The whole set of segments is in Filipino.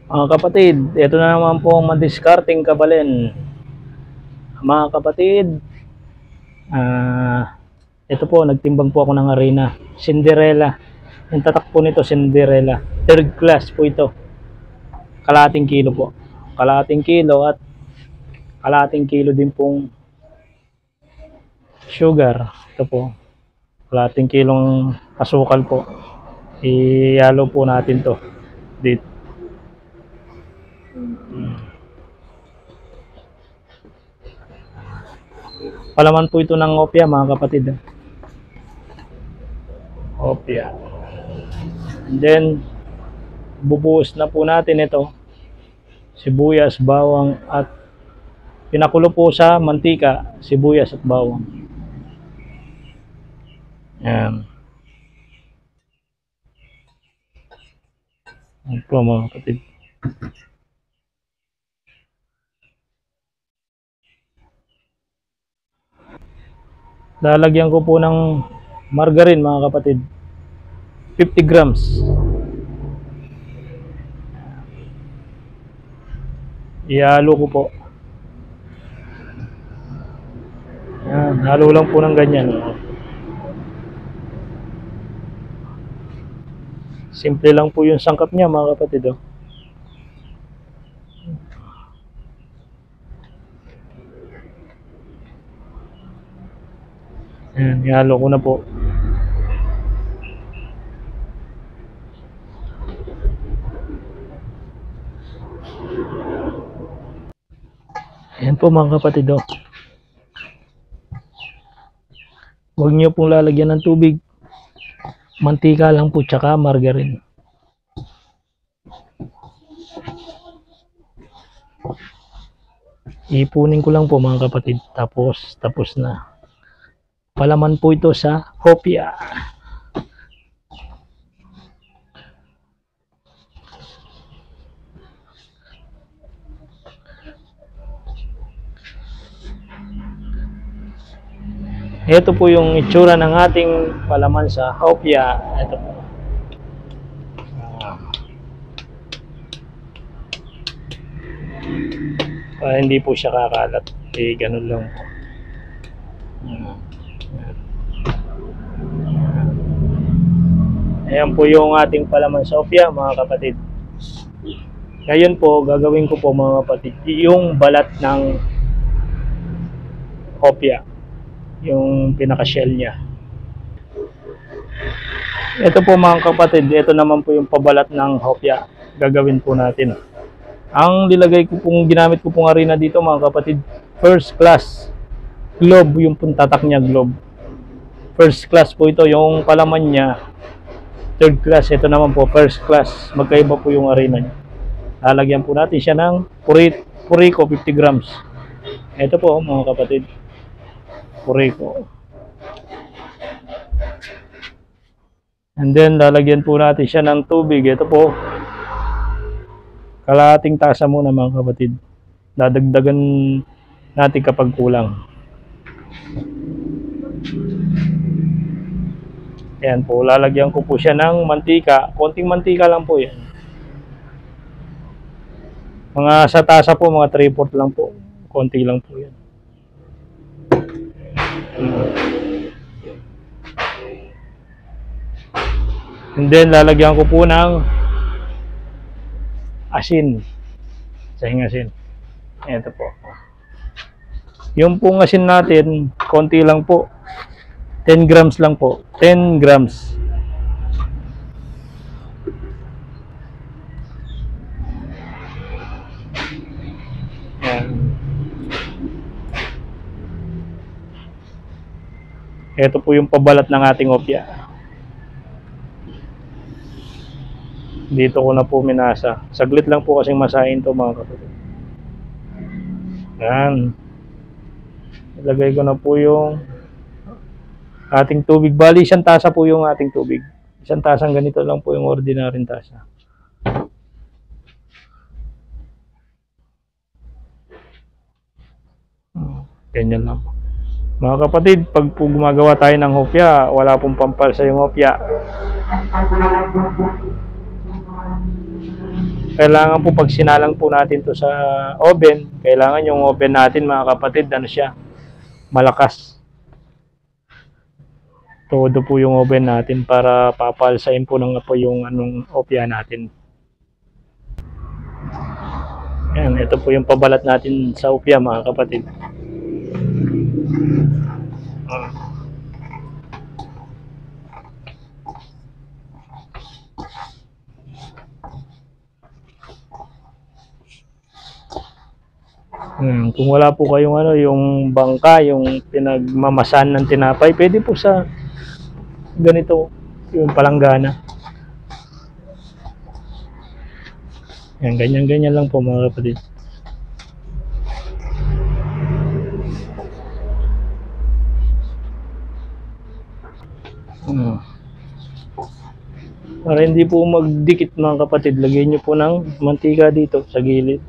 Mga kapatid, ito na naman po ang madiskarting kabalin. Mga kapatid, ito po, nagtimbang po ako ng arena. Cinderella. Yung tatak po nito, Cinderella. Third class po ito. Kalahating kilo po. Kalahating kilo at kalahating kilo din pong sugar. Ito po. Kalahating kilong asukal po. Ihalo po natin to dito. Palaman po ito ng opya, mga kapatid. Opya. And then, bubuhos na po natin ito. Sibuyas, bawang at pinakulo po sa mantika, sibuyas at bawang. Ayan. Ayan po mga kapatid. Lalagyan ko po ng margarine mga kapatid. 50 grams. Ihalo ko po. Ayan, halo lang po ng ganyan. Simple lang po yung sangkap niya mga kapatid. Ayan, ihalo ko na po. Ayan po mga kapatid. Huwag niyo pong lalagyan ng tubig. Mantika lang po tsaka margarine. Ipunin ko lang po mga kapatid. Tapos na. Palaman po ito sa hopya. Ito po yung itsura ng ating palaman sa hopya. Ito po. Para hindi po siya kakalat. Ganun lang po. Ayan po yung ating palaman sa hopya mga kapatid. Ngayon po, gagawin ko po mga kapatid, yung balat ng hopya. Yung pinaka-shell niya. Ito po mga kapatid, ito naman po yung pabalat ng hopya. Gagawin po natin. Ang nilagay ko pong, ginamit ko pong arena dito mga kapatid, first class. Globe, yung puntatak niya, globe. First class po ito, yung palaman niya, third class. Ito naman po, first class. Magkaiba po yung arena niya. Lalagyan po natin siya ng puriko, 50 grams. Ito po mga kapatid. Puriko. And then lalagyan po natin siya ng tubig. Ito po, kalahating tasa muna mga kapatid. Dadagdagan natin kapag kulang. Ayan po, lalagyan ko po siya ng mantika. Konting mantika lang po yan. Mga sa tasa po, mga 3/4 lang po. Konti lang po yan. And then lalagyan ko po ng asin. Sahing asin. Ito po. Yung pong asin natin, konti lang po. 10 grams lang po. 10 grams. Ayan. Ito po yung pabalat ng ating hopya. Dito ko na po minasa. Saglit lang po kasing masahin to mga kapatid. Yan. Ilagay ko na po yung ating tubig. Bali, 1 tasa po yung ating tubig. 1 tasang ganito lang po yung ordinaryong tasa. Ganyan lang po. Mga kapatid, pag po gumagawa tayo ng hopya, wala pong pampalsa yung hopya. Kailangan po pag sinalang po natin to sa oven, kailangan yung oven natin mga kapatid, ano siya, malakas. Todo po yung oven natin para papalsain po ng apoy yung anong opya natin. Yan, ito po yung pabalat natin sa opya mga kapatid. Kung wala po kayong ano, yung bangka, yung pinagmamasan ng tinapay, pwede po sa ganito, yung palanggana. Yan, ganyan-ganyan lang po mga kapatid. Para hindi po magdikit mga kapatid, lagyan nyo po ng mantika dito sa gilid.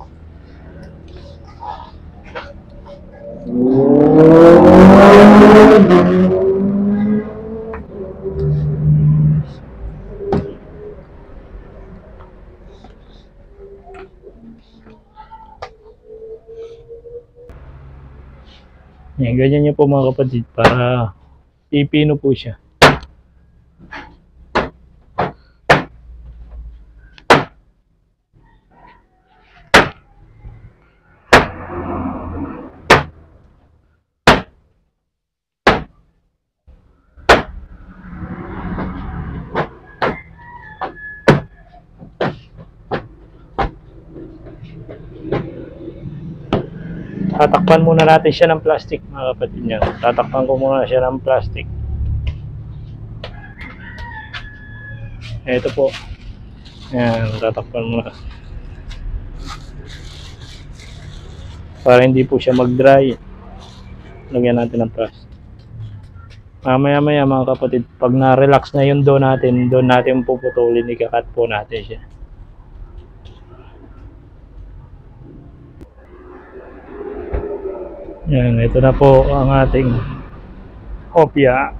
Yan, ganyan nyo po mga kapatid para pipino po siya. Tatakpan muna natin siya ng plastic mga kapatid niya. Tatakpan ko muna siya ng plastic. Ito po. Ayan, tatakpan muna. Para hindi po siya mag-dry. Lagyan natin ng plastic. Mamaya-maya mga kapatid, pag na-relax na yung dough natin, doon natin puputulin, ikakat po natin siya. Yan, ito na po ang ating opya.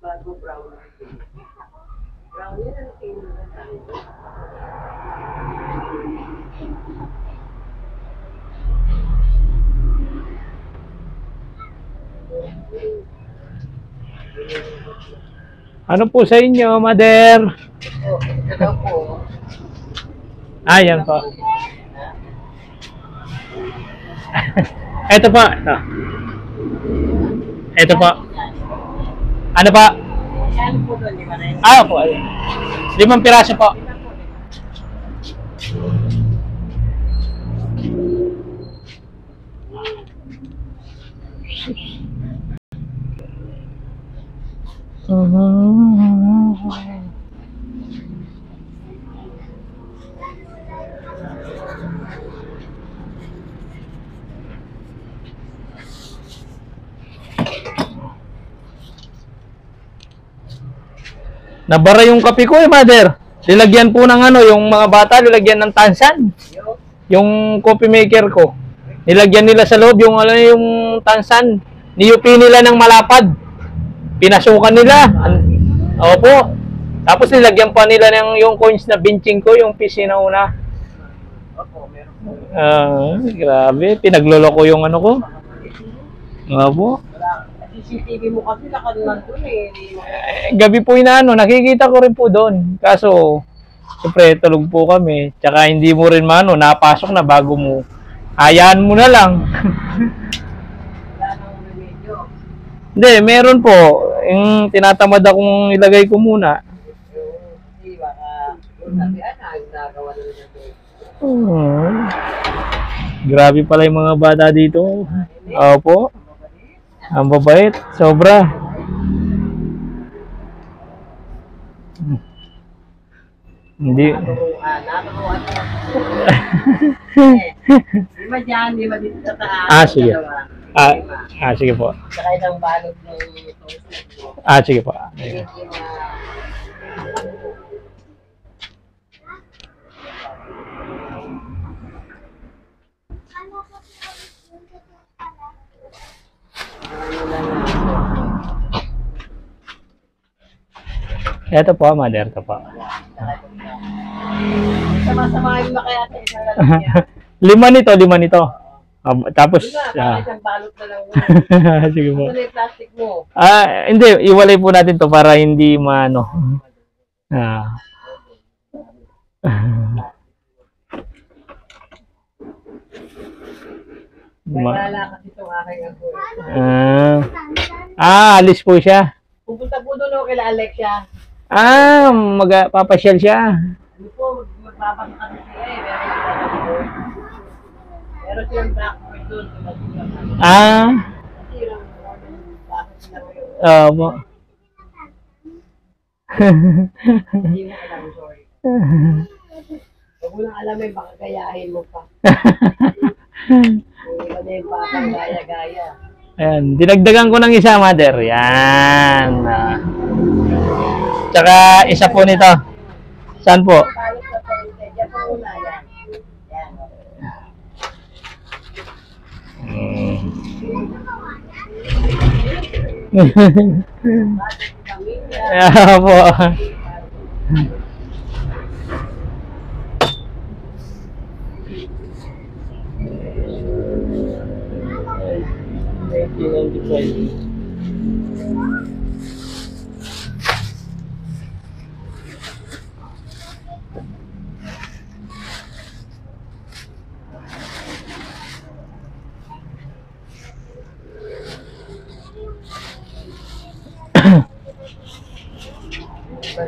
Bago brown. Brown yan ang tingin na tayo. Ano po sa inyo, Mother? Ito po. Ayan po. Ito po. Ito. Ito po. Ano pa? Ano po doon, di ba na yun? Po. 5 piraso po. Nabara yung kape ko eh, mother. Lilagyan po ng ano, yung mga bata, lilagyan ng tansan. Yung coffee maker ko. Nilagyan nila sa loob yung, ano, yung tansan. Niyupi nila ng malapad. Pinasukan nila. Opo. Tapos nilagyan pa nila ng yung coins na benching ko, yung PC na una. Grabe. Pinagloloko yung ano ko. Opo. CCTV mo kasi nandun eh. Gabi po inaano, nakikita ko rin po doon. Kaso, siyempre, tulog po kami. Tsaka hindi mo rin maano, napasok na bago mo. Hayaan mo na lang. Wala nang remedyo. Hindi, meron po. Yung tinatamad akong ilagay ko muna. Hindi, baka sabihan na, nagawa na rin ito. Grabe pala yung mga bata dito. Opo. Ang babait. Sobra. Hindi. Naturuan mo. Di ba dyan, di ba dito sa taas? Sige. Sige po. Saka isang balot ng toast mo. Sige po. Ito po, mother. Ito po. Sama-samahin mo kaya sa isang lalagyan. Lima nito. Tapos, Isang balot na lang. sige po. Ano na yung plastic mo? Hindi, iwalay po natin to para hindi maano. Naglalala kasi itong aking apo. Alis po siya. Pupunta po doon kila Alexia. Magpapasyal siya. Ano po, magpapakita siya eh. Meron silang blackboard doon. Kasi yung bakit sila ngayon. Opo. Hindi mo alam, sorry. Huwag mo lang alam eh, baka gayahin mo pa. Kung iba na yung papang gaya-gaya. Ayan, dinagdagan ko ng isa, mother. Yan. Tsaka isa po nito. Saan po? Palos na pa rin. Diyan po muna, yan. Yan. Ayan po.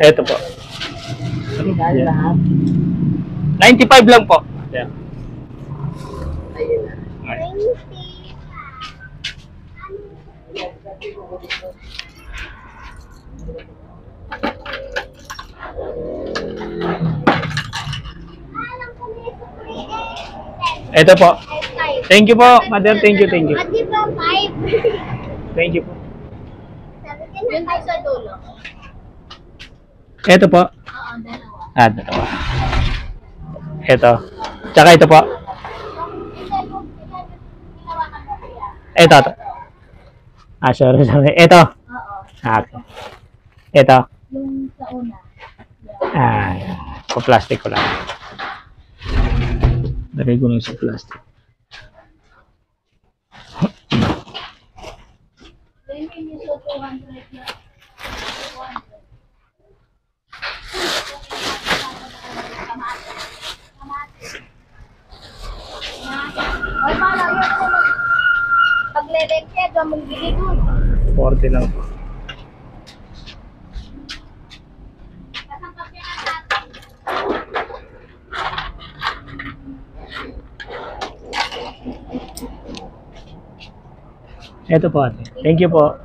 Ito po. Dahil lahat. 95 lang po. Yeah. Ayun na. Ito po. Thank you po, mother. Thank you. Pati po 5. Thank you po. Yun tayo sa dulo. Ito po. Oo, dalawa. Dalawa. Ito. Tsaka ito po. Ito. Sorry. Ito. Oo. Okay. Ito. Yung sa una. Pa-plastic ko lang. Lagay ko lang sa plastic. Then yun yung 200 na. 200. Ay, pala, yun ko pag-le-lecture, doon mong bili dun. 40 lang po. Kasangkapyan natin. Ito po ate. Thank you po.